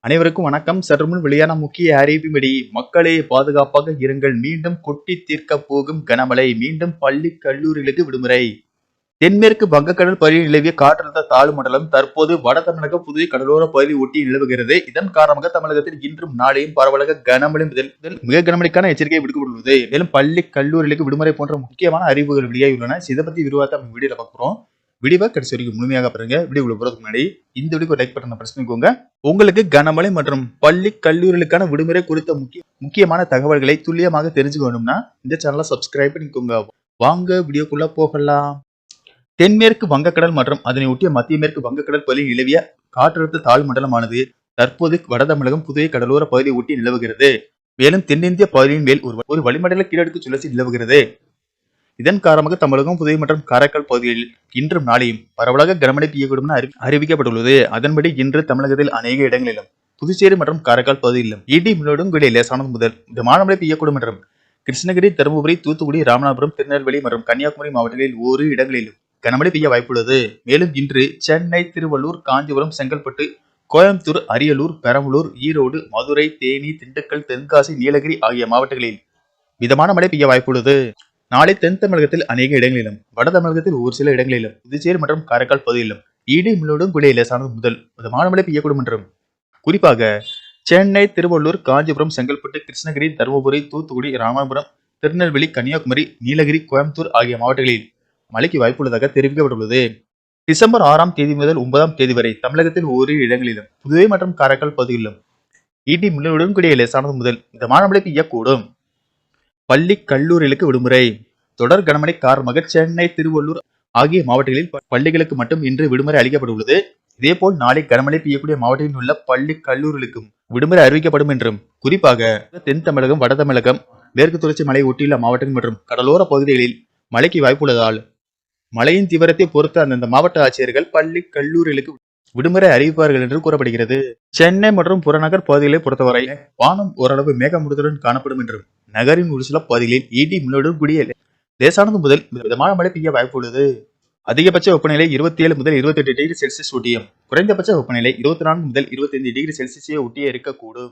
அனைவருக்கும் வணக்கம். சற்றுமுன் வெளியான முக்கிய அறிவிப்பின்படி, மக்களே பாதுகாப்பாக இருங்கள், மீண்டும் கொட்டி தீர்க்க போகும் கனமழை, மீண்டும் பள்ளி கல்லூரிகளுக்கு விடுமுறை. தென்மேற்கு வங்கக்கடல் பகுதியில் நிலவிய காற்றழுத்த தாழ்வு மண்டலம் தற்போது வட தமிழக புதுவை கடலோர பகுதி ஒட்டி நிலவுகிறது. இதன் காரணமாக தமிழகத்தில் இன்றும் நாளையும் பரவலாக கனமழை முதல் மிக கனமழைக்கான எச்சரிக்கை விடுக்கப்பட்டுள்ளது. மேலும் பள்ளி கல்லூரிகளுக்கு விடுமுறை போன்ற முக்கியமான அறிவிப்புகள் வெளியாகியுள்ளன. இதை பத்தி விரிவாக நம்ம வீடியோல பார்க்கிறோம். வீடியோவை கடைசி வரைக்கும் முழுமையாக பாருங்க. வீடியோக்குள்ள போறதுக்கு முன்னாடி இந்த வீடியோக்கு லைக் பட்டனை பிரஸ் பண்ணிக்கோங்க. உங்களுக்கு கனமழை மற்றும் பள்ளி கல்லூரிகளுக்கான விடுமுறை குறித்த முக்கியமான தகவல்களை துல்லியமாக தெரிஞ்சுக்க வேண்டும்னா இந்த சேனலை சப்ஸ்கிரைப் பண்ணிக்கோங்க. வாங்க வீடியோக்குள்ள போகலாம். தென்மேற்கு வங்கக்கடல் மற்றும் அதனை ஒட்டிய மத்திய மேற்கு வங்கக்கடல் பகுதியில் நிலவிய காற்றழுத்த தாழ்வு மண்டலமானது தற்போது வட தமிழகம் புதுவை கடலோர பகுதியை ஒட்டி நிலவுகிறது. மேலும் தென்னிந்திய பகுதியின் மேல் ஒரு வளிமண்டல கீழடுக்கு சுழற்சி நிலவுகிறது. இதன் காரணமாக தமிழகம் புதுவை மற்றும் காரைக்கால் பகுதிகளில் இன்றும் நாளையும் பரவலாக கனமழை பெய்யக்கூடும் என அறிவிக்கப்பட்டுள்ளது. அதன்படி இன்று தமிழகத்தில் அநேக இடங்களிலும் புதுச்சேரி மற்றும் காரைக்கால் பகுதியிலும் இடி மின்னலுடன் கூடிய லேசானது முதல் மிதமான மழை பெய்யக்கூடும் என்றும் கிருஷ்ணகிரி, தருமபுரி, தூத்துக்குடி, ராமநாதபுரம், திருநெல்வேலி மற்றும் கன்னியாகுமரி மாவட்டங்களில் ஓரு இடங்களிலும் கனமழை பெய்ய வாய்ப்புள்ளது. மேலும் இன்று சென்னை, திருவள்ளூர், காஞ்சிபுரம், செங்கல்பட்டு, கோயம்புத்தூர், அரியலூர், பெரம்பலூர், ஈரோடு, மதுரை, தேனி, திண்டுக்கல், தென்காசி, நீலகிரி ஆகிய மாவட்டங்களில் மிதமான மழை பெய்ய வாய்ப்புள்ளது. நாளை தென் தமிழகத்தில் அநேக இடங்களிலும் வட தமிழகத்தில் ஒரு சில இடங்களிலும் புதுச்சேரி மற்றும் காரைக்கால் பகுதியிலும் இடி மின்னலுடன் கூடிய லேசானது முதல் மிதமான மழை பெய்யக்கூடும் என்றும் குறிப்பாக சென்னை, திருவள்ளூர், காஞ்சிபுரம், செங்கல்பட்டு, கிருஷ்ணகிரி, தருமபுரி, தூத்துக்குடி, ராமநாதபுரம், திருநெல்வேலி, கன்னியாகுமரி, நீலகிரி, கோயம்புத்தூர் ஆகிய மாவட்டங்களில் மழைக்கு வாய்ப்புள்ளதாக தெரிவிக்கப்பட்டுள்ளது. டிசம்பர் 6ஆம் தேதி முதல் 9ஆம் தேதி வரை தமிழகத்தில் ஓரிரு இடங்களிலும் புதுவை மற்றும் காரைக்கால் பகுதிகளிலும் இடி மின்னலுடன் கூடிய லேசானது முதல் மிதமான மழை பெய்யக்கூடும். பள்ளி கல்லூரிகளுக்கு விடுமுறை. தொடர் கனமழை காரணமாக சென்னை, திருவள்ளூர் ஆகிய மாவட்டங்களில் பள்ளிகளுக்கு மட்டும் இன்று விடுமுறை அளிக்கப்பட்டுள்ளது. இதேபோல் நாளை கனமழை பெய்யக்கூடிய மாவட்டங்களில் உள்ள பள்ளி கல்லூரிகளுக்கும் விடுமுறை அறிவிக்கப்படும் என்றும் குறிப்பாக தென் தமிழகம், வட தமிழகம், மேற்கு தொடர்ச்சி மலை ஒட்டியுள்ள மாவட்டங்கள் மற்றும் கடலோர பகுதிகளில் மழைக்கு வாய்ப்புள்ளதால் மழையின் தீவிரத்தை பொறுத்து அந்தந்த மாவட்ட ஆட்சியர்கள் பள்ளி கல்லூரிகளுக்கு விடுமுறை அறிவிப்பார்கள் என்று கூறப்படுகிறது. சென்னை மற்றும் புறநகர் பகுதிகளை பொறுத்தவரை வானம் ஓரளவு மேகமூட்டத்துடன் காணப்படும் என்றும் நகரின் ஒரு சில பகுதிகளில் இடி மின்னலுடன் கூடிய லேசானது முதல் மிதமான மழை பெய்ய வாய்ப்புள்ளது. அதிகபட்ச வெப்பநிலை 27 முதல் 28 டிகிரி செல்சியஸ் ஒட்டியும் குறைந்தபட்ச வெப்பநிலை 24 முதல் 25 டிகிரி செல்சியஸை ஒட்டியே இருக்கக்கூடும்.